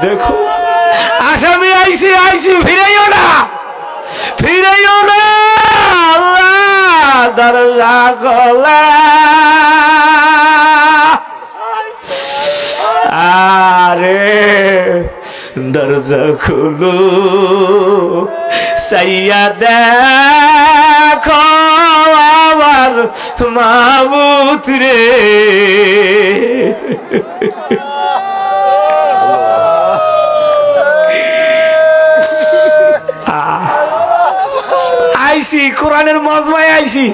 দেখো আসামি আইছি আইছি ফিরাইও না আল্লাহ দরজা খোলা আরে দরজা খুলো সাইয়া দেখো আমার মাবুত রে আইসি কোরআনের মজমায় আইসি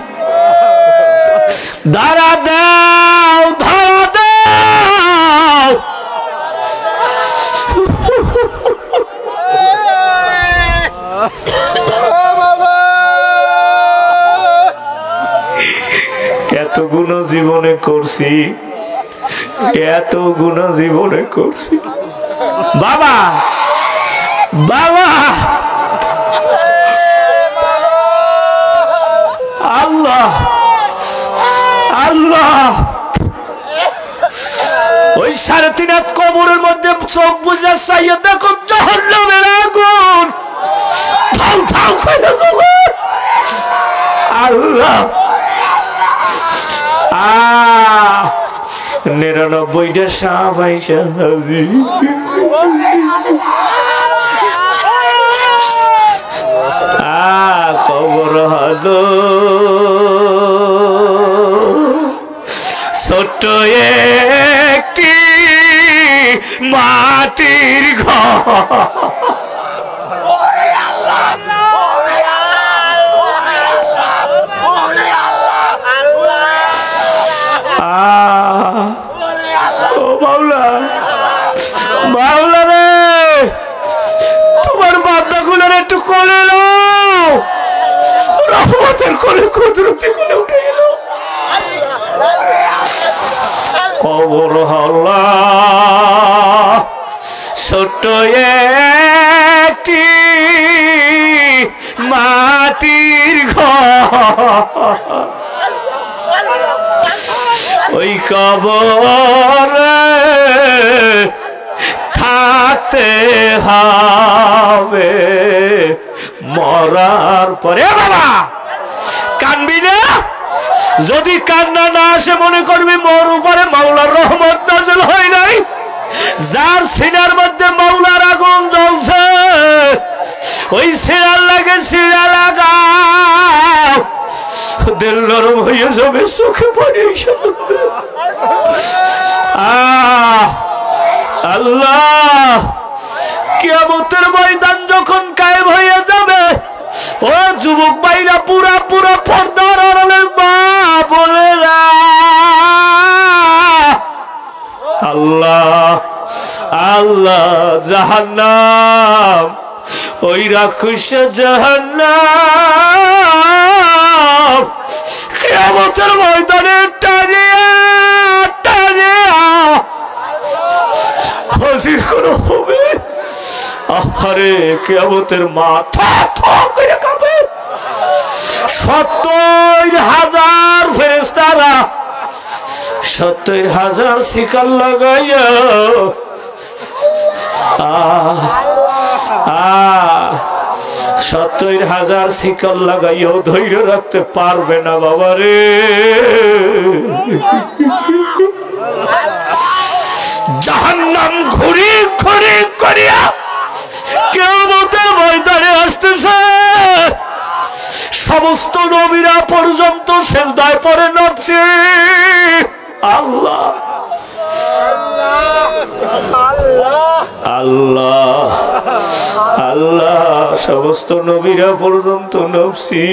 ধরা দাও এত গুণ জীবনে করছি বাবা আল্লাহ ওই 3.5 হাত কবরের মধ্যে চোখ বুঝা চাইয়া দেখো জাহান্নামের আগুন ধাউ ধাউ করে জ্বলে আল্লাহ 99টা সাপ আইসা কবর হলো ছোট্ট একটি মাটির ঘর ও মাওলা রে তোমার বান্দাগুলোর একটু কোলে নাও রহমতের কোলে কুদরতি কোলে উঠে এলো কবর হলো ছোট্ট একটি মাটির ঘর ওই কবরে থাকতে হবে মরার পরে বাবা কানবি না যদি কান্না না আসে মনে করবি মোর উপরে মাওলার রহমত নাযিল হয় নাই যার সিনার মধ্যে মাওলার আগুন জ্বলছে ওই সিনার লাগে সিনা লাগাও দিল নরম হয়ে যাবে চোখে পানি আল্লাহ কিয়ামতের ময়দান যখন কায়েম হয়ে যাবে ও যুবক ভাইরা পুরা পর্দার আড়ালে মা বলে না আল্লাহ জাহান্নাম ওই রাক্ষস জাহান্নাম কিয়ামতের ময়দানে টানিয়া হাজির করা হবে আরে কিয়ামতের মাথা করে কাঁপে 70,000 ফেরেশতারা 70,000 শিকল লাগাইয়া 70,000 শিকল লাগাইয়াও ধৈর্য রাখতে পারবে না বাবা রে জাহান্নাম ঘুরি করিয়া কিয়ামতের ময়দানে আসতেছে সমস্ত নবীরা পর্যন্ত সিজদায় পড়ে নামছে আল্লাহ সমস্ত নবীরা পর্যন্ত নফসি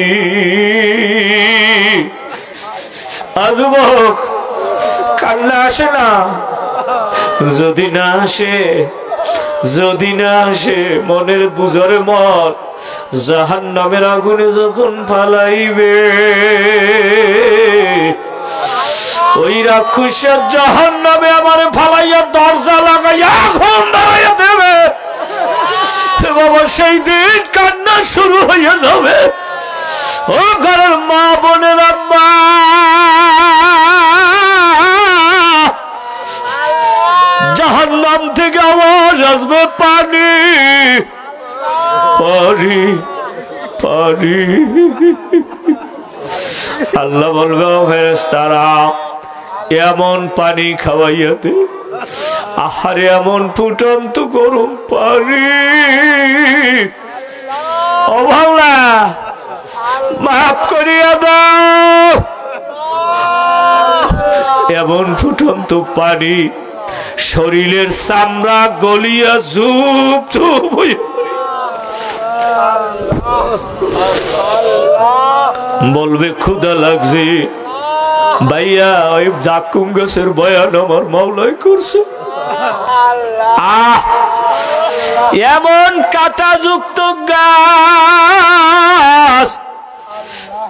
আজবক কান্না আসে না যদি না আসে মনের বুঝরে মন জাহান্নামের আগুনে যখন ফালাইবে ওই রাক্ষস জাহান্নামে আমারে ফালাইয়া দরজা লাগাইয়া আগুন ধরাইয়া দেবে বাবা সেই দিন কান্না শুরু হয়ে যাবে ও ঘরের মা বোনের আম্মা জাহান্নাম থেকে আওয়াজ আসবে আল্লাহ বলবে ও ফেরেশতারা এমন পানি খাওয়াইয়া দে, আহারে এমন ফুটন্ত গরম পানি, ও মাওলা মাফ করিয়া দাও। এমন ফুটন্ত পানি শরীরের চামড়া গলিয়া ঝুপ ঝুপ হইয়া বলবে ক্ষুধা লাগছে। ভাইয়া ওই জাকুম গাছের বয়ান আমার মাওলাই করছে। এমন কাঁটাযুক্ত গাছ,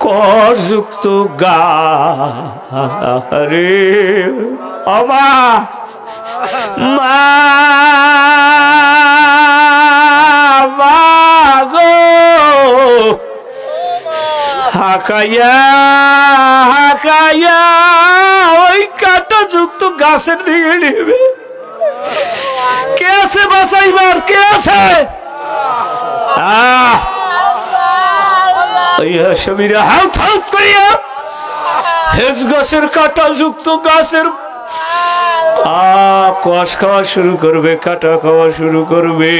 করযুক্ত গাছ, আরে আমা মা গো হাকাইয়া হাকাইয়া ওই কাঁটাযুক্ত গাছের দিকে নেবে। কে আছে বাঁচাইবার? কে আছে? হাউত হাউত করিয়া হেজ গাছের কাঁটাযুক্ত গাছের কষ খাওয়া শুরু করবে, কাঁটা খাওয়া শুরু করবে,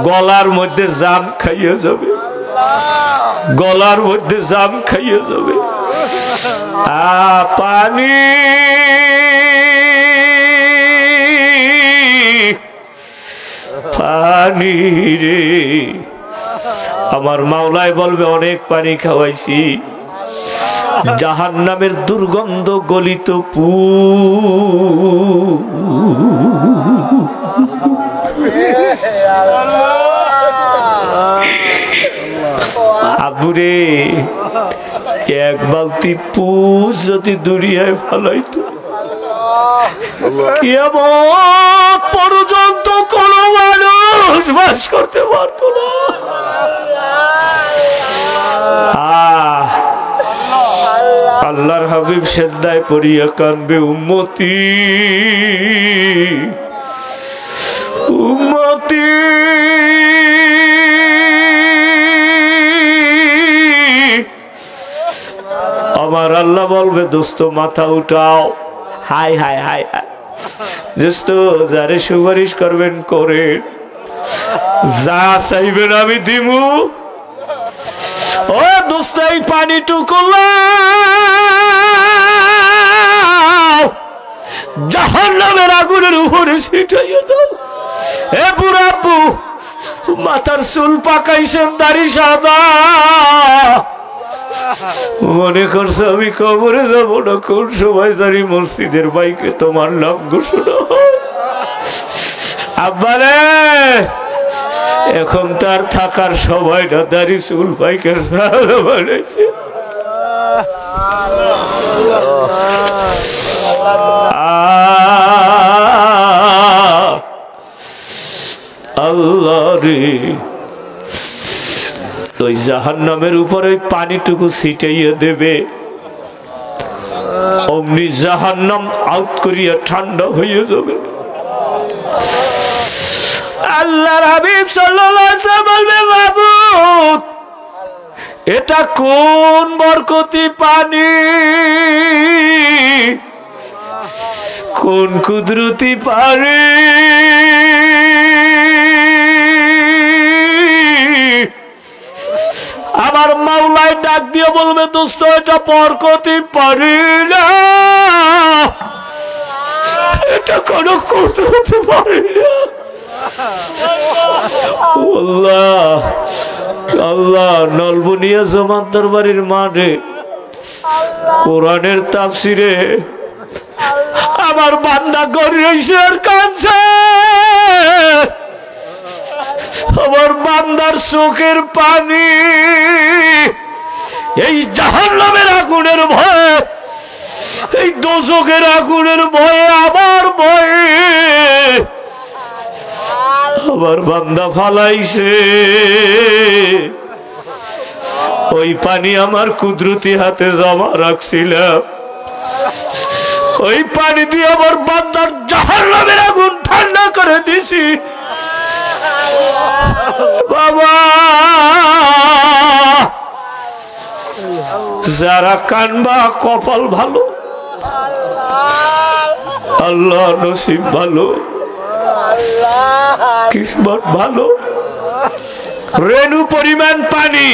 গলার মধ্যে জাম খাইয়ে যাবে, গলার মধ্যে জাম খাইয়ে যাবে। পানি পানি রে, আমার মাওলাই বলবে অনেক পানি খাওয়াইছি, জাহান্নামের দুর্গন্ধ গলিত পু আবুরে এক বালতি পুষ যদি দুনিয়ায় ফালাইতো কিয়ামত পর্যন্ত কোন মানুষ বাস করতে পারত না। আল্লাহর হাবিব সেজদায় পড়িয়া কানবে, উম্মতি উম্মতি আমার আল্লাহ বলবে দোস্ত মাথা উঠাও। হাই হাই হাই দোস্ত যারে সুপারিশ করবেন করে, যা চাইবেন আমি দিমু। ও দোস্ত এই পানিটুকু জাহান্নামের আগুনের উপরে ছিটাইয়া দাও। এ বুড়াব্বু মাথার চুল পাকাইছেন, দাড়ি সাদা, মনে করছো আমি কবরে যাবো না? কোন সময় জানি মসজিদের বাইকে তোমার নাম ঘোষণা হয়। আব্বারে এখন তার থাকার সময় না, দাড়ি চুল পাইকার বানাইছে। আল্লাহ রে, ওই জাহান্নামের উপরে পানিটুকু ছিটাইয়া দেবে, অমনি জাহান্নাম আউট করিয়া ঠান্ডা হইয়া যাবে। আল্লাহর হাবিব সাল্লাল্লাহু আলাইহি ওয়াসাল্লাম বলবে, মাবুদ এটা কোন বরকতি পানি, কোন কুদরতি পানি, আমার মাওলাই ডাক দিয়ে বলবে দোস্ত এটা বরকতি পানি না, এটা কোন কুদরতি পানি না। আল্লাহ আল্লাহ নলবনিয়া জমান দরবারের মাঠে কোরআনের তাফসিরে আমার বান্দা গড়িয়েছে আর কাঁদছে, আমার বান্দার চোখের পানি এই জাহান্নামের আগুনের ভয়ে, এই দোজখের আগুনের ভয়ে, আমার ভয়ে আমার বান্দা ফালাইছে। ওই পানি আমার কুদরতি হাতে জমা রাখছিলাম, ওই পানি দিয়ে আমার বান্দার জাহান্নামের আগুন ঠান্ডা করে দিছি। বাবা যারা কানবা কপাল ভালো, আল্লাহ নসিব ভালো, কিসমত ভালো। রেণু পরিমাণ পানি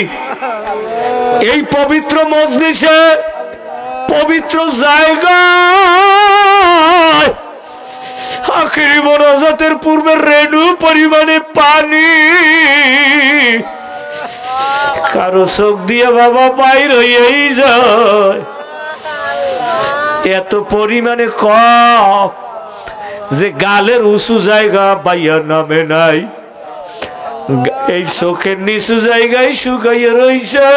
এই পবিত্র মজলিসে, পবিত্র জায়গায় আখিরি মোনাজাতের পূর্বে রেণু পরিমাণে পানি কারো চোখ দিয়ে বাবা বাইর হয়েই যায়। এত পরিমাণে কম যে গালের উঁচু জায়গা বাইয়া নামে নাই, এই চোখের নিচু জায়গায় শুকাইয়া রইছে।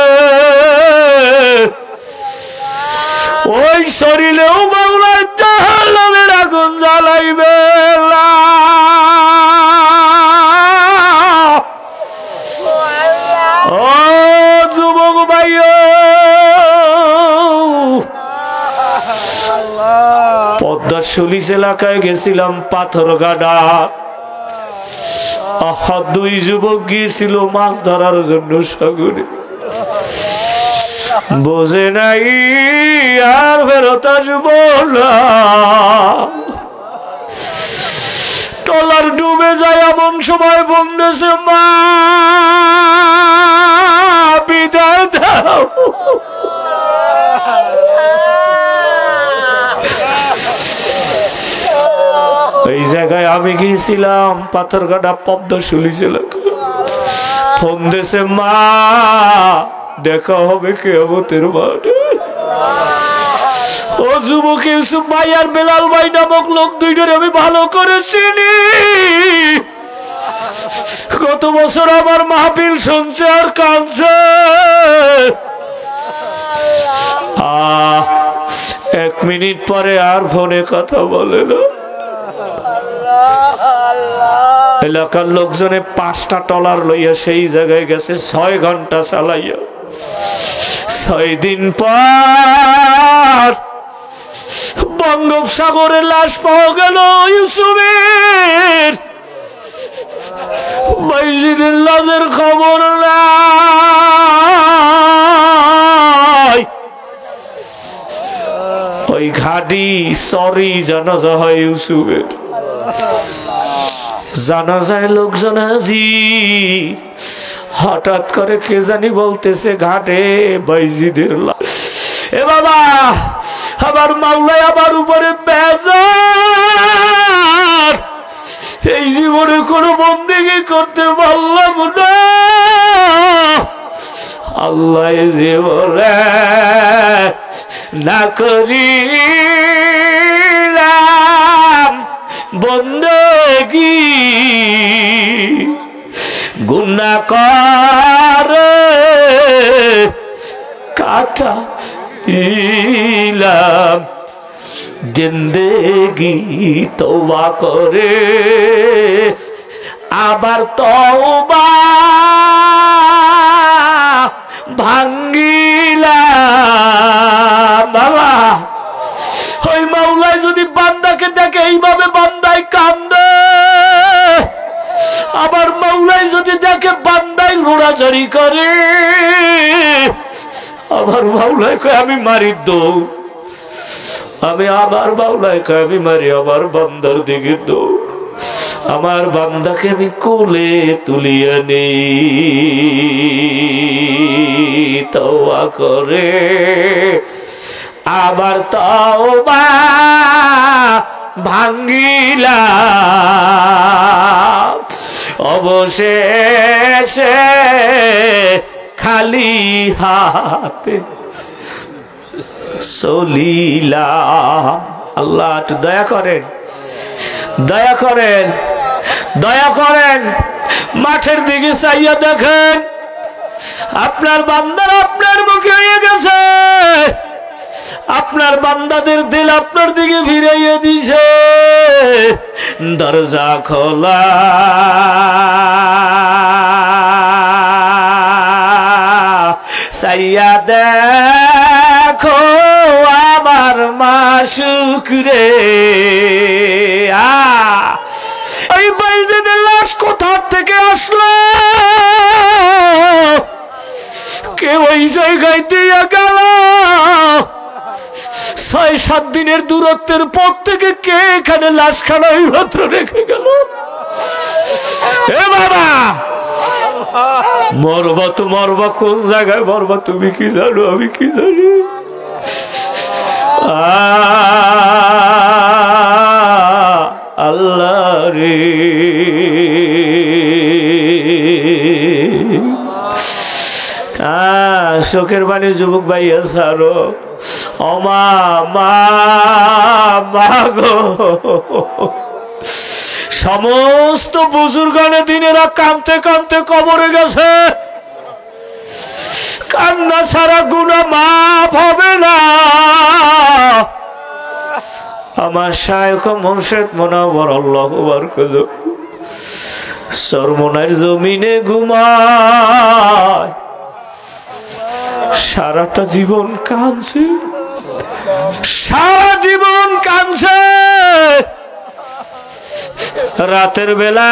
ওই শরীরেও বাংলায় জাহান্নামের আগুন জ্বালাইবে। ও যুবক ভাইও, পদ্মার সুলিশ এলাকায় গেছিলাম পাথরঘাটা। দুই যুবক গিয়েছিল মাছ ধরার জন্য সাগরে, বোঝে নাই আর ফেরত আসব না। ট্রলার ডুবে যায় এমন সময় বন্ধেছে, মা বিদায় দাও। এই জায়গায় আমি গিয়েছিলাম পাথরঘাটা পদ্মা সুলিশ এলাকা। ফোন দিয়েছে, মা দেখা হবে কিয়ামতের মাঠে। ও যুবক ইউসুফ ভাই আর বেলাল ভাই নামক লোক দুইটারে আমি ভালো করে চিনি। গত বছর আমার মাহফিল শুনছে আর কাঁদছে। এক মিনিট পরে আর ফোনে কথা বলে না। এলাকার লোকজনে 5টা ট্রলার লইয়া সেই জায়গায় গেছে, 6 ঘন্টা চালাইয়া। 6 দিন পর বঙ্গোপসাগরের লাশ পাওয়া গেল ইউসুফের। বাইজিদের লাশের খবর নাই। ওই ঘাটি সরি জানাজা হয় ইউসুফের। জানা যায় লোকজন হাজির। হঠাৎ করে কে জানি বলতেছে ঘাটে বাইজিদের লাশ। এ বাবা, আমার মাওলাই আমার উপরে বেজার। এই জীবনে কোনো বন্দেগী করতে পারলাম না। আল্লাহ যে বলে না করিলাম বন্দেগী, গুনাহ করে কাটা ইলাম জিন্দেগি তওবা করে আবার তওবা ভাঙ্গিলাম। বাবা, ওই মাওলাই যদি বান্দাকে দেখে এইভাবে বান্দায় কান্দে, আবার মাওলাই যদি দেখে বান্দায় ঘোরাঝড়ি করে, আবার মাওলাই কয় আমি মারি দৌড়। আমি আবার মাওলাই কয় আমি মারি আবার বান্দার দিকে দৌড়। আমার বান্দাকে আমি কোলে তুলিয়ে নেই, তওবা করে আবার তওবা ভাঙ্গিলাম। অবশেষে খালি হাতে চলিলাম। আল্লাহ একটু দয়া করেন, দয়া করেন, দয়া করেন। মাঠের দিকে চাইয়া দেখেন, আপনার বান্দারা আপনার মুখে হয়ে গেছে। আপনার বান্দাদের দিল আপনার দিকে ফিরাইয়া দিছে। দরজা খোলা, চাইয়া দেখো আমার মাসুক রে। এই বাইজিদের লাশ কোথা থেকে আসলো? কেউ ওই জায়গায় দিয়া গেল ৬-৭ দিনের দূরত্বের পর থেকে কে এখানে লাশখানা মাত্র রেখে গেল? এ বাবা, মরবা তো মরবা, কোন জায়গায় মরবা তুমি কি জানো, আমি কি জানি? আল্লাহ রে, চোখের পানি যুবক ভাইয়া সারো। অমা মা গো, সমস্ত বুজুর্গানে দিনেরা কাঁদতে কাঁদতে কবরে গেছে। কান্না ছাড়া গুনাহ মাফ হবে না। আমার শায়খ মুর্শিদ মুনাওয়ার আল্লাহু বারকাতুহু সরমনের জমিনে ঘুমায়, সারাটা জীবন কাঁদছে, সারা জীবন কাঁদছে। রাতের বেলা,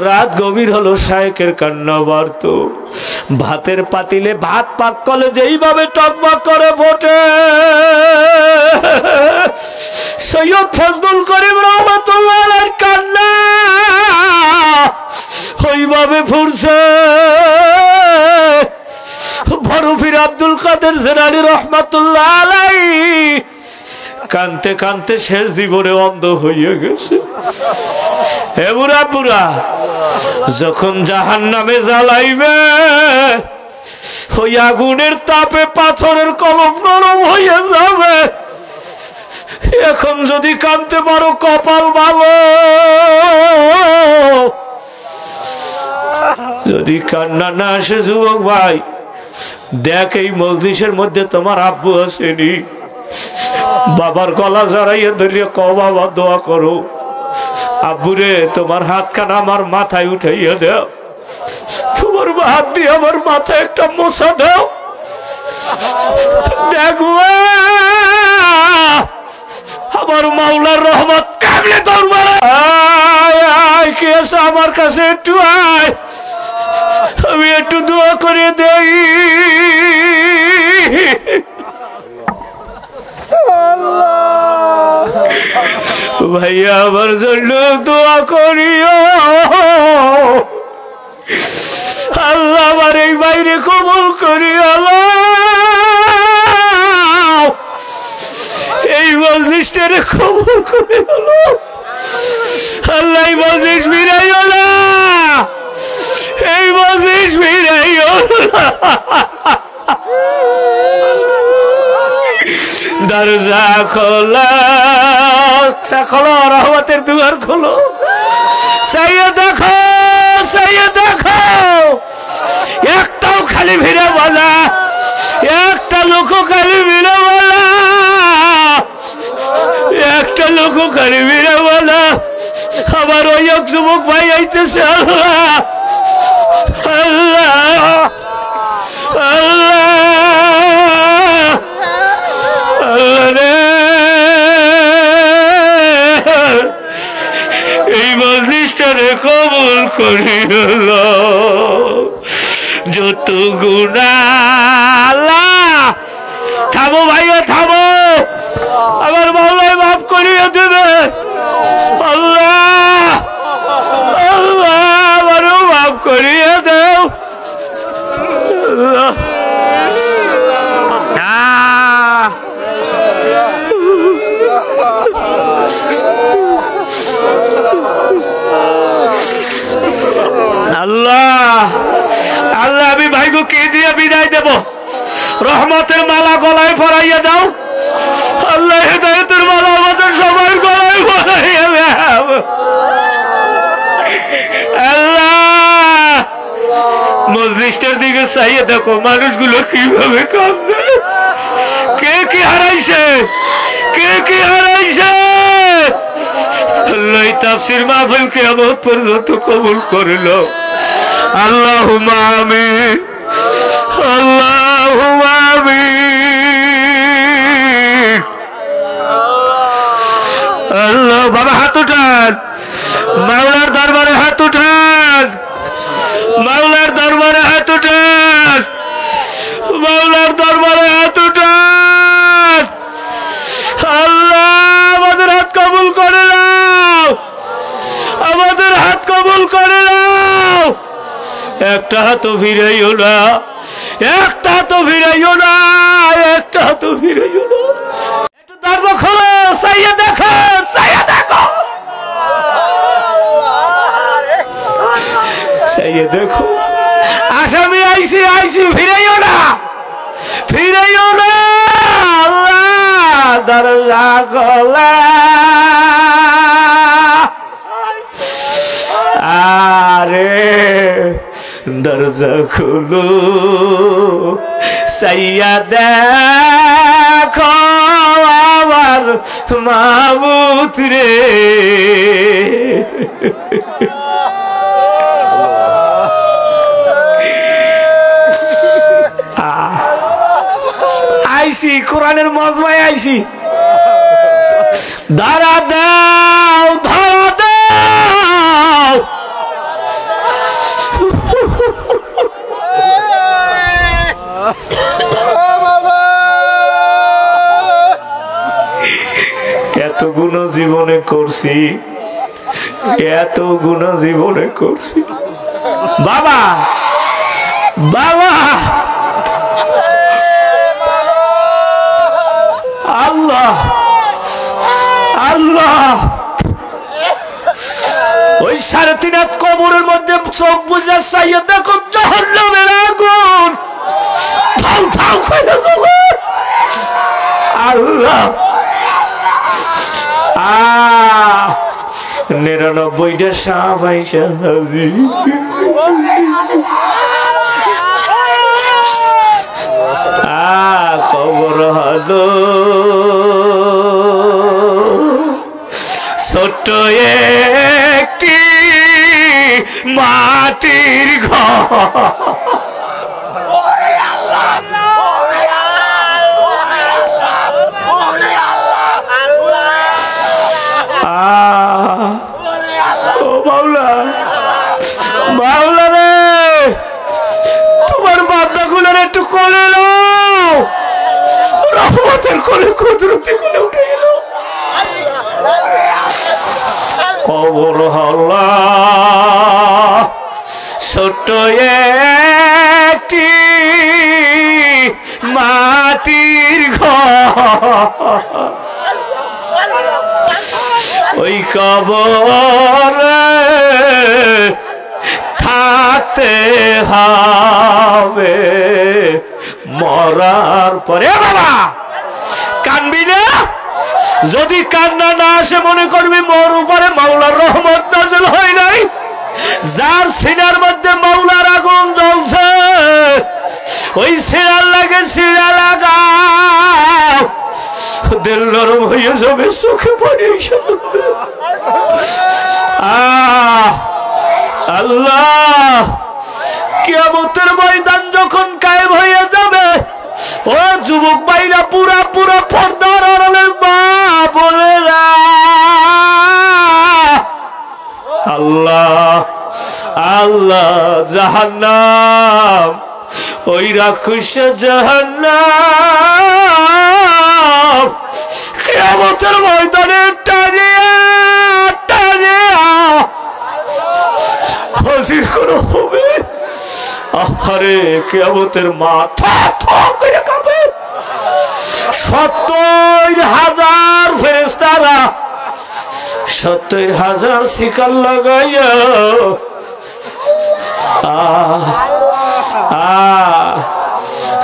রাত গভীর হলো, শায়খের কান্না বাড়ত। ভাতের পাতিলে ভাত পাক করলে যেইভাবে টকবক করে ফোটে, সৈয়দ ফজলুল করিম রহমাতুল্লাহ আলাইহির কান্না ওইভাবে ফুটছে। বরফির আব্দুল কাদের জিলানী রহমাতুল্লাহ আলাইহি কানতে কানতে শেষ জীবনে অন্ধ হয়ে গেছে। হে বুড়া বুড়া, যখন জাহান্নামে জ্বালাইবে ওই আগুনের তাপে পাথরের কলম নরম হয়ে যাবে। এখন যদি কানতে পারো কপাল ভালো, যদি কান্না না আসে যুবক ভাই, দেখ এই মজলিসের মধ্যে তোমার আব্বু আসেনি। বাবার গলা জড়াইয়া ধরিয়ে ক বাবা দোয়া করো, আব্বুরে তোমার হাতখানা আমার মাথায় উঠাইয়া দাও, তোমার হাত দিয়ে আমার মাথায় একটা মোছা দাও, দেখবা আমার মাওলার রহমত কামলে দরবার। আয় কে আছে আমার কাছে, একটু আয়, আমি একটু দোয়া করে দেই। ভাইয়া আমার জন্য দোয়া করিও, আল্লাহ আমার এই বাইরে কবুল করিও, এই মজলিসটারে কবুল করে হলো। আল্লাহ এই মজলিস ফিরাইও না, এই মজলিস ফিরাইও না। দরজা খোলো, খোলো, রহমতের দুয়ার খোলো। চাইয়ে দেখো, চাইয়ে দেখো, একটাও খালি ভিড়ে বলা, একটা লোক খালি ভিড়ে বলা, একটা লোক খালি ভিড়ে বলা। আমার ওই এক যুবক ভাই আইতেছে। আল্লাহ আল্লাহ আল্লাহ এই মজলিসটারে কবুল করিল। যত গুনাহ, থামো ভাইয়া থামো, আমার মাওলাই মাফ করিয়ে দেবে। আল্লাহ আল্লাহ আমারও মাফ করিয়ে দেও। আল্লাহ আল্লাহ আমি ভাইগো কে দিয়ে বিদায় দেব? রহমতের মালা গলায় পরাইয়া দাও। আল্লাহ হেদায়েতের মালা আমাদের সবার গলায় পরাইয়া দাও। আল্লাহ মজলিসটার দিকে চাইয়ে দেখো, মানুষগুলো কিভাবে কাঁদছে। কে কি হারাইছে, কে কি হারাইছে। আল্লাহ তাফসীর মাহফিল কিয়ামত পর্যন্ত কবুল করিল। আল্লাহুম্মা আমিন, আল্লাহুম্মা আমিন। আল্লাহ বাবা হাত উঠান, মাওলার দরবারে হাত উঠান, মাওলার দরবারে হাত উঠান। একটা হাতও ফিরাইও না, একটা হাতও ফিরাইও না, একটা হাতও ফিরাইও না। একটু দরজা খোলো, চাইয়া দেখো, চাইয়া দেখো, চাইয়া দেখো। আসামি আইসি, আইসি, ফিরাইও না, ফিরাইও না। আল্লাহ দরজা খোলা, আরে দরজা খুলো, চাইয়া দেখো আমার মাবুদ রে। আইসি, কোরআনের মজমায় আইসি। ধরা দাও, ধরা দাও। এত গুনাহ জীবনে করছি, এত গুনাহ জীবনে করছি। বাবা, বাবা, আল্লাহ, আল্লাহ। ওই 3.5 হাত কবরের মধ্যে চোখ বুঝে চাইয়া দেখো জাহান্নামের আগুন ধাউ ধাউ করে জ্বলে। আল্লাহ, 99টা সাপ আইসা খবর হলো ছোট্ট একটি মাটির ঘর। ও মাওলা, মাওলা রে, তোমার বান্দাগুলোর একটু কোলে নাও, রহমতের কোলে, কুদরতি কোলে উঠে এলো। কবর হলো ছোট্ট একটি মাটির ঘর। ওই কবরে থাকতে হবে মরার পরে। বাবা কানবি না, যদি কান্না না আসে মনে করবি মোর উপরে মাওলার রহমত নাযিল হয় নাই। যার সিনার মধ্যে মাওলার আগুন জ্বলছে, ওই সিনার লাগে সিনা লাগাও, দিল নরম হয়ে যাবে, চোখে পানি এসে যাবে। আল্লাহ, কিয়ামতের ময়দান যখন কায়েম হয়ে যাবে, ও যুবক ভাইরা, পুরা পুরা পর্দার আড়ালে মা বলে না, আল্লাহ, আল্লাহ, জাহান্নাম, ওই রাক্ষস জাহান্নাম কিয়ামতের ময়দানে টানিয়া টানিয়া হাজির করা হবে। আহারে, কিয়ামতের মাথা করে কাঁপে। 70,000 ফেরেশতারা 70,000 শিকার লাগাইয়া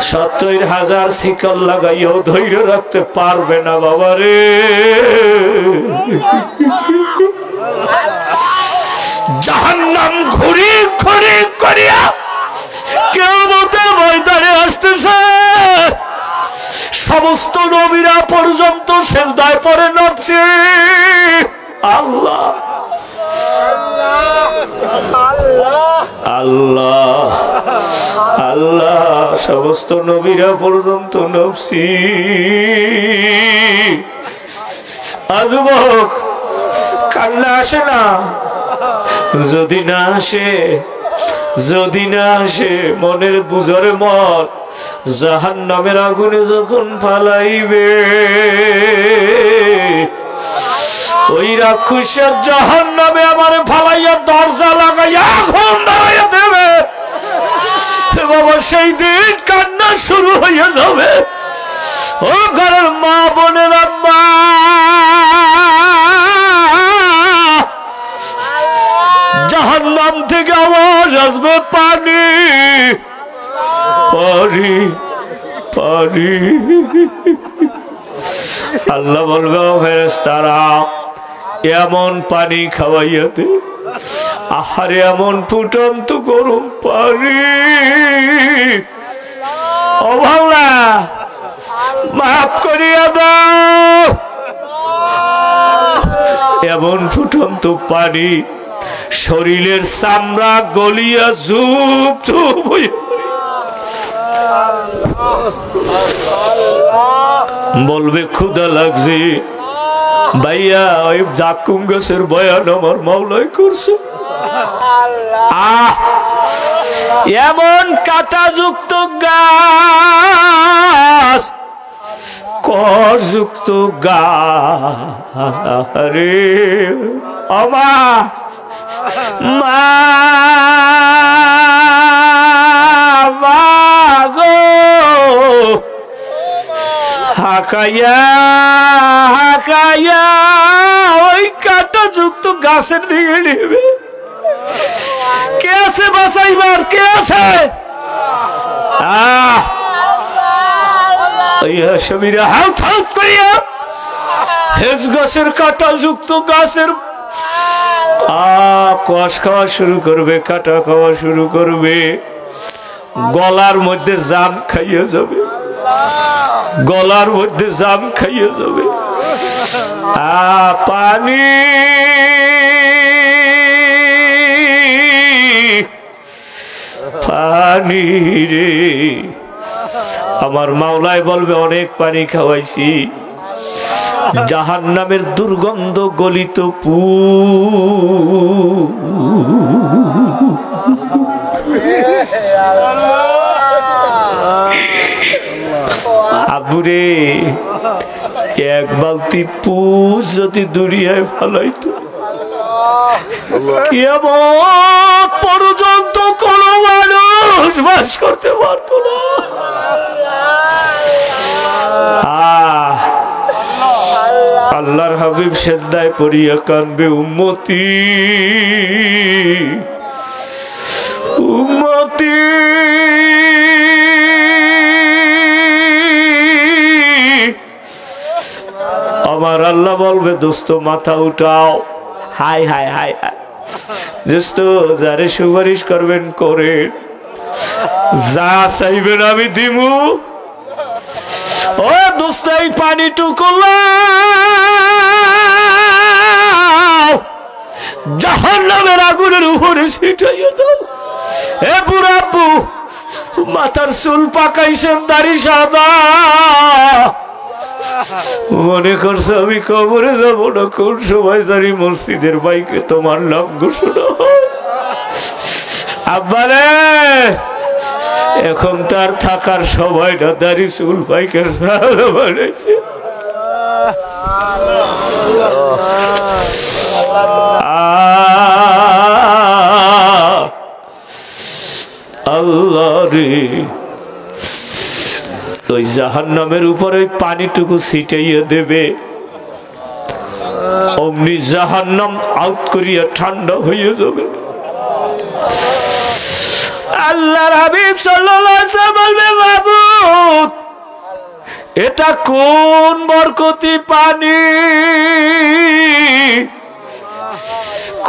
70,000 শিকল লাগাইও ধৈর্য রাখতে পারবে না বাবা রে। জাহান্নাম ঘুরি ঘুরি করিয়া কিয়ামতের ময়দানে আসতেছে। সমস্ত নবীরা পর্যন্ত সিজদায় পড়ে নাচছে। আল্লাহ আল্লাহ আল্লাহ, সমস্ত নবীরা পর্যন্ত নফসি। যুবক, কান্না আসে না? যদি না আসে, যদি না আসে, মনের বুঝরে মন জাহান্নামের আগুনে যখন ফালাইবে, ওই রাক্ষসের জাহান্নামে আমার ফালাইয়া দরজা লাগাইয়া আগুন ধরাইয়া দেবে। বাবা সেই দিন কান্না শুরু হয়ে যাবে। ও ঘরের মা বোনের আম্মা, জাহান্নাম থেকে আওয়াজ আসবে, পানি পানি পানি। আল্লাহ বলবে ও ফেরেশতারা এমন পানি খাওয়াইয়া দে, আহারে এমন ফুটন্ত গরম পানি। ও বাংলা মাফ করিয়া দাও, এমন ফুটন্ত পানি শরীরের চামড়া গলিয়া ঝুপ ঝুপ হইয়া বলবে ক্ষুধা লাগছে। ভাইয়া ওই জাকুম গাছের বয়ান আমার মাওলাই করছে। এমন কাঁটাযুক্ত গাছ, করযুক্ত গাছ, রে আমা মা গো হাকাইয়া হাকাইয়া ওই কাঁটাযুক্ত গাছের দিকে নেবে। কে আছে বাঁচাইবার? কে আছে? হাউত হাউত করিয়া হেজ গাছের কাঁটাযুক্ত গাছের কষ খাওয়া শুরু করবে, কাটা খাওয়া শুরু করবে, গলার মধ্যে জাম খাইয়ে যাবে, গলার মধ্যে জাম খাইয়ে যাবে। পানি পানি রে, আমার মাওলাই বলবে অনেক পানি খাওয়াইছি, জাহান্নামের দুর্গন্ধ গলিত পু। আবুরে এক বালতি পুষ যদি দুনিয়ায় ফালাইতো, কিয়ামত পর্যন্ত কোন মানুষ বাস করতে পারত না। আল্লাহর হাবিব সেজদায় পড়িয়া কানবে, উম্মতি উম্মতি আমার আল্লাহ বলবে দোস্ত মাথা উঠাও। হাই হাই হাই হাই দোস্ত, যারে সুপারিশ করবেন করেন, যা চাইবেন আমি দিমু। ও দোস্ত এই পানিটুকু জাহান্নামের আগুনের উপরে ছিটাইয়া দাও। এ বুড়াব্বু মাথার চুল পাকাইছেন, দাড়ি সাদা, মনে করছো আমি কবরে যাবো না? কোন সময় জানি মসজিদের বাইকে তোমার নাম ঘোষণা হয়। আব্বারে এখন তার থাকার সময় না, দাড়ি চুল পাইকার বানাইছে। আল্লাহ রে, ওই জাহান্নামের উপরে পানিটুকু ছিটাইয়া দেবে, অমনি জাহান্নাম আউট করিয়া ঠান্ডা হইয়া যাবে। আল্লাহর হাবিব সাল্লাল্লাহু আলাইহি ওয়াসাল্লাম বলবে, মাবুদ এটা কোন বরকতি পানি,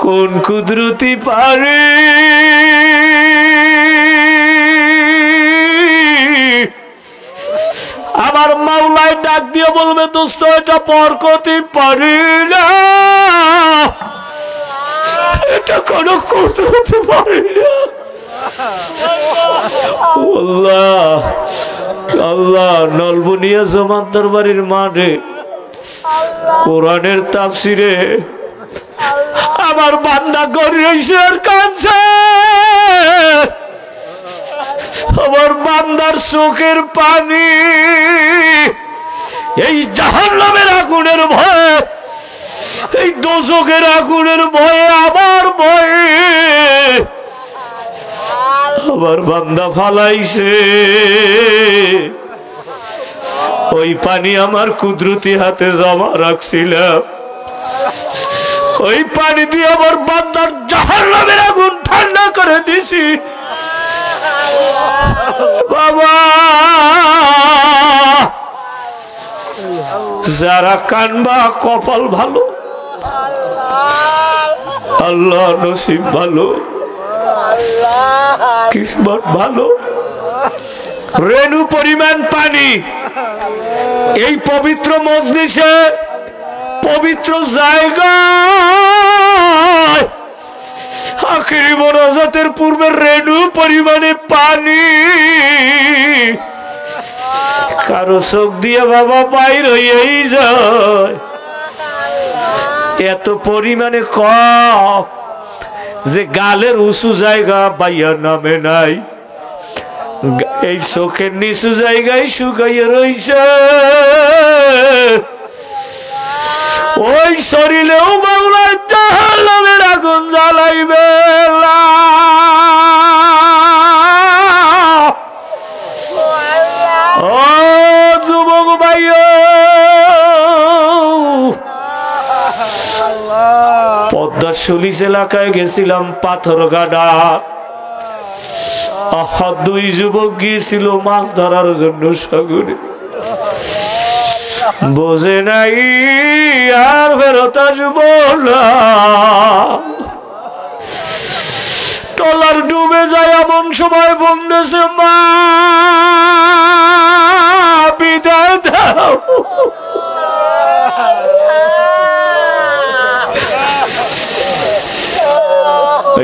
কোন কুদরতি পানি। আমার মাওলাই ডাক দিয়ে বলবে, দোস্ত এটা বরকতি পানি না, এটা কোনো কুদরতি পানি না। আল্লাহ আল্লাহ নলবুনিয়া জমাদ্দার বাড়ির মাঠে কোরআনের তাফসিরে আমার বান্দা গরিয়েছে আর কাঁদছে, আমার বান্দার চোখের পানি এই জাহান্নামের আগুনের ভয়ে, এই দোজখের আগুনের ভয়ে, আমার ভয়ে আমার বান্দা ফালাইছে, ওই পানি আমার কুদরতি হাতে জমা রাখছিলাম, ওই পানি দিয়ে আমার বান্দার জাহান্নামের আগুন ঠান্ডা করে দিছি। বাবা যারা কানবা কপাল ভালো, আল্লাহ নসিব ভালো, কিসমত ভালো। রেণু পরিমাণ পানি এই পবিত্র মজলিসে, পবিত্র জায়গায় আখিরি মোনাজাতের পূর্বে রেণু পরিমাণে পানি কারো চোখ দিয়ে বাবা বাইর হয়েই যায়। এত পরিমাণে কম যে গালের উঁচু জায়গা বাইয়া নামে নাই, এই চোখের নিচু জায়গায় শুকাইয়া রইছে। ওই শরীরেও বাংলায় জাহান্নামের আগুন জ্বালাইবে। ও যুবক ভাইও, পদ্মার সলিস এলাকায় গেছিলাম পাথরঘাটা। আহা, দুই যুবক গিয়েছিল মাছ ধরার জন্য সাগরে, বোঝে নাই আর ফেরত আসব না। ট্রলার ডুবে যায় এমন সময় বন্ধেছে, মা বিদায় দাও।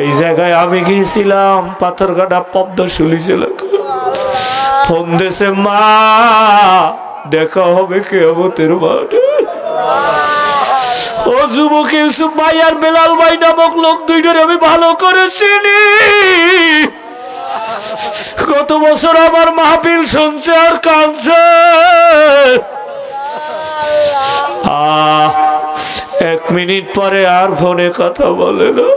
এই জায়গায় আমি গিয়েছিলাম পাথরঘাটা পদ্মা সলিস এলাকা। ফোন দিয়েছে, মা দেখা হবে কিয়ামতের মাঠে। ও যুবক ইউসুফ ভাই আর বেলাল ভাই নামক লোক দুইটারে আমি ভালো করে চিনি। গত বছর আমার মাহফিল শুনছে আর কাঁদছে। এক মিনিট পরে আর ফোনে কথা বলে না।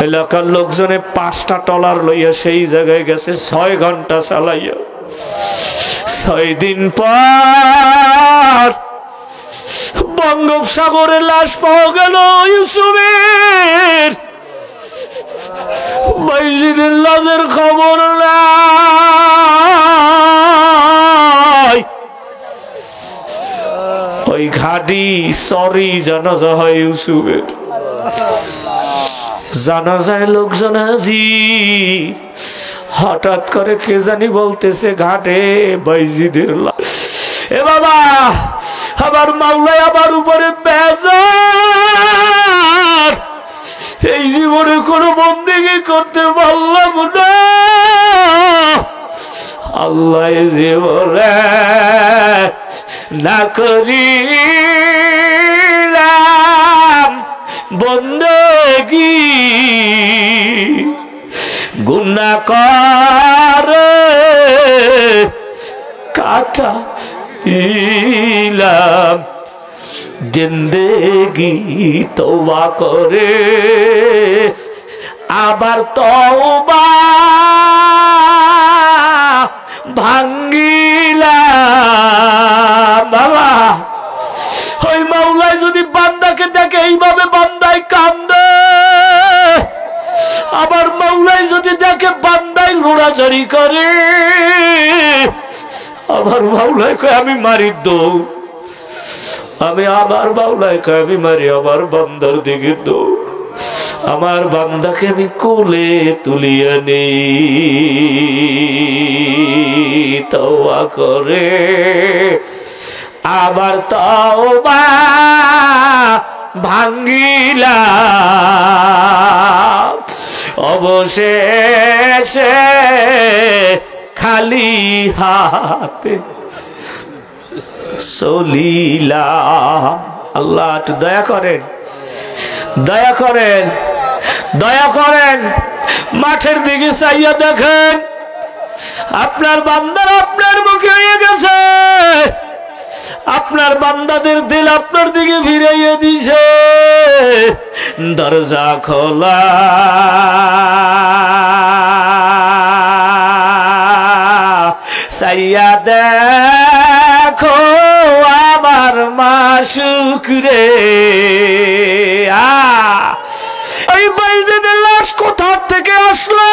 এলাকার লোকজনে 5টা ট্রলার লইয়া সেই জায়গায় গেছে, 6 ঘন্টা চালাইয়া। 6 দিন পর বঙ্গোপসাগরে লাশ পাওয়া গেল ইউসুফের। বাইজিদের লাশের খবর নাই। ওই ঘাটি সরি জানাজা হয় ইউসুফের। জানাজায় লোকজন হাজির। হঠাৎ করে কে জানি বলতেছে ঘাটে বাইজিদের লাশ। এ বাবা, আমার মাওলাই আমার উপরে বেজার। এই জীবনে কোনো বন্দেগী করতে পারলাম না। আল্লাহ জীবনে না করিলাম বন্দেগী, গুনাহ করে কাটাইলাম জিন্দেগি। তওবা করে আবার তওবা ভাঙ্গিলাম। বাবা, ওই মাওলাই যদি বান্দাকে দেখে এইভাবে বান্দায় কান্দে, আবার মাওলাই যদি দেখে বান্দায় ঘোরাঝড়ি করে, আবার মাওলাই কয় আমি মারি দৌড়। আমি আবার মাওলাই কয় আমি মারি আবার বান্দার দিকে দৌড়। আমার বান্দাকে আমি কোলে তুলিয়া নেই। তওবা করে আবার তওবা ভাঙ্গিলাম। অবশেষে খালি হাতে চলিলাম। আল্লাহ একটু দয়া করেন, দয়া করেন, দয়া করেন। মাঠের দিকে চাইয়া দেখেন, আপনার বান্দারা আপনার মুখে হয়ে গেছে। আপনার বান্দাদের দিল আপনার দিকে ফিরাইয়া দিছে দরজা খোলা সাইয়া দেখো আমার মাসুক রে এই বাইজিদের লাশ কোথা থেকে আসলো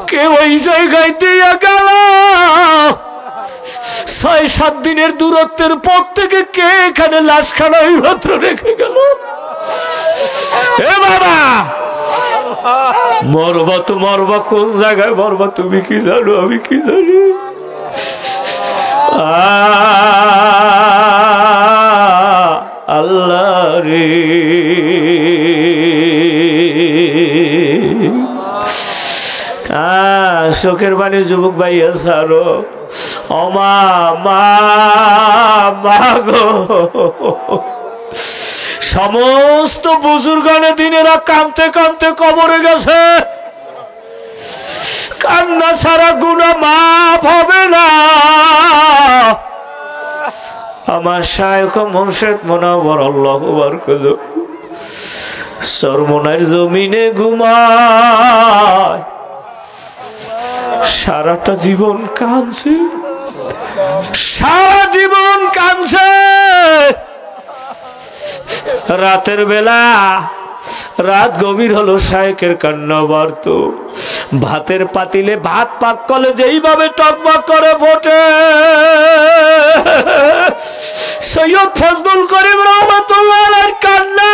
কে ওই জায়গায় দিয়ে গেল ৬-৭ দিনের দূরত্বের পর থেকে কে এখানে লাশখানা মাত্র রেখে গেল এ বাবা মরবা তো মরবা কোন জায়গায় মরবা তুমি কি জানো আমি কি জানি আল্লাহ রে শোকের বাণী যুবক ভাইয়া সারো অমা মা গো সমস্ত বুজুর্গানে দিনেরা কাঁদতে কাঁদতে কবরে গেছে কান্না ছাড়া গুনাহ মাফ হবে না আমার শায়খ মুর্শিদ মুনাওয়ার আল্লাহু বারকাতহু সরমনের জমিনে ঘুমায় সারাটা জীবন কাঁদছে সারা জীবন কাঁদছে রাতের বেলা রাত গভীর হলো শায়খের কান্না বাড়ত ভাতের পাতিলে ভাত পাক করলে যেইভাবে টকবক করে ফোটে সৈয়দ ফজলুল করিম রহমাতুল্লাহ আলাইহির কান্না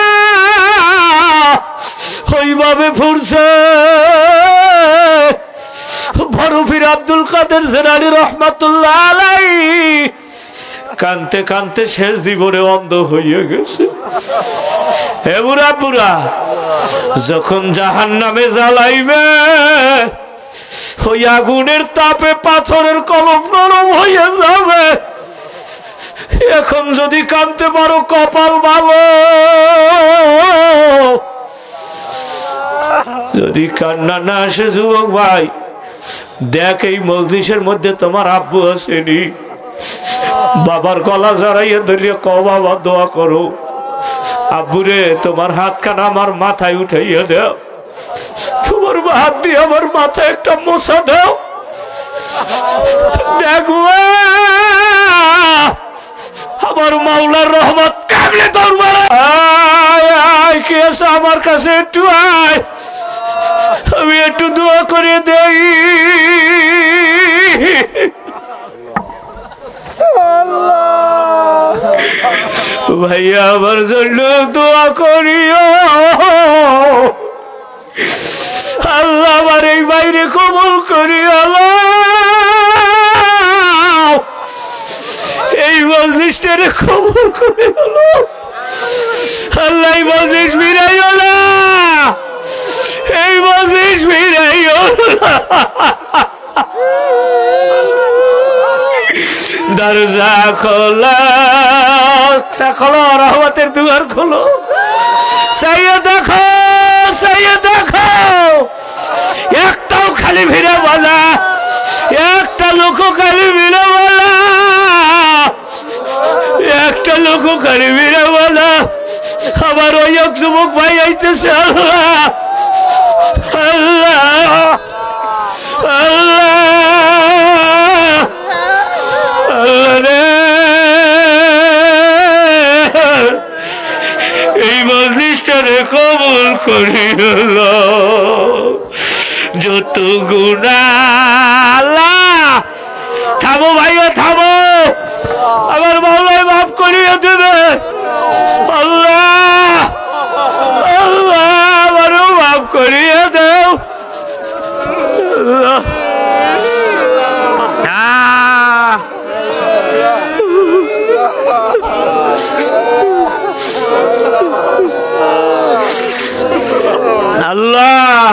ওইভাবে ফুটছে বরফির আব্দুল কাদের জিলানী রহমাতুল্লাহ আলাইহি কানতে কানতে শেষ জীবনে অন্ধ হয়ে গেছে হে বুড়া বুড়া যখন জাহান্নামে জ্বালাইবে ওই আগুনের তাপে পাথরের কলম নরম হয়ে যাবে এখন যদি কানতে পারো কপাল ভালো যদি কান্না না আসে যুবক ভাই দেখ এই মজলিসের মধ্যে তোমার আব্বু আসেনি বাবার গলা জড়াইয়া ধরিয়ে ক বাবা দোয়া করো আব্বুরে তোমার হাতখানা আমার মাথায় উঠাইয়া দাও তোমার হাত দিয়ে আমার মাথায় একটা মোছা দাও দেখবো আমার মাওলার রহমত কামলে দরবার কে আছে আমার কাছে একটু আয় আমি একটু দোয়া করে দেই ভাইয়া আমার জন্য দোয়া করিও আল্লাহ আমার এই বাইরে কবুল করিও এই মজলিসটারে কবুল করে হলো আল্লাহ এই মজলিস ফিরাইও না এই মজলিস ফিরাইও না দরজা খোলা খোলো রহমতের দুয়ার খোলো সাইয়ে দেখো একটাও খালি ভিড়ে বলা একটা লোক খালি ভিড়ে বলা একটা লোক খালি ভিড়ে বলা আমার ওই এক যুবক ভাই আইতেছে আল্লাহ আল্লাহ আল্লাহ এই মজলিসটারে কবুল করিল যত গুনাহ থামো ভাইয়া থামো আমার মাওলাই মাফ করিয়ে দেবে আল্লাহ আল্লাহ আমারও মাফ করিয়ে দেও আল্লাহ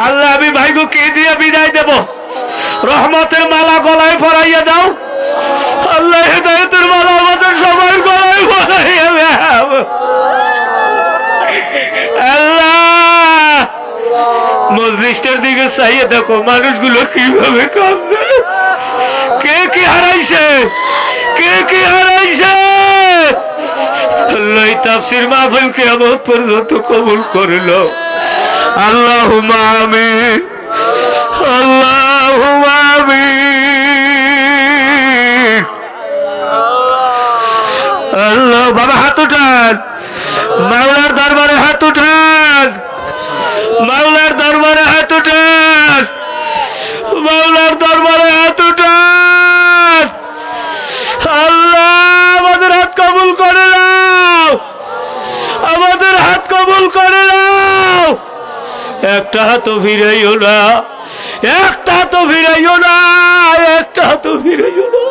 আল্লাহ আমি ভাইগো কে দিয়ে বিদায় দেব রহমতের মালা গলায় পরাইয়া দাও আল্লাহ হেদায়েতের মালা আমাদের সবার গলায় পরাইয়া দাও আল্লাহ মজলিসটার দিকে চাইয়ে দেখো মানুষগুলো কিভাবে কাঁদছে কে কে কি হারাইছে, কে কি হারাইছে। আল্লাহ তাফসীর মাহফিল কিয়ামত পর্যন্ত কবুল করিল। আল্লাহুম্মা আমিন, আল্লাহুম্মা আমিন। আল্লাহ বাবা হাত উঠান, মাওলার দরবারে হাত উঠান, মাওলার দরবারে হাত উঠান, মাওলার দরবারে হাত উঠান। আল্লাহ আমাদের হাত কবুল করে নাও, আমাদের হাত কবুল করে নাও। একটা হাতও ফিরাইও না, একটা হাতও ফিরাইও না, একটা হাতও ফিরাইও না।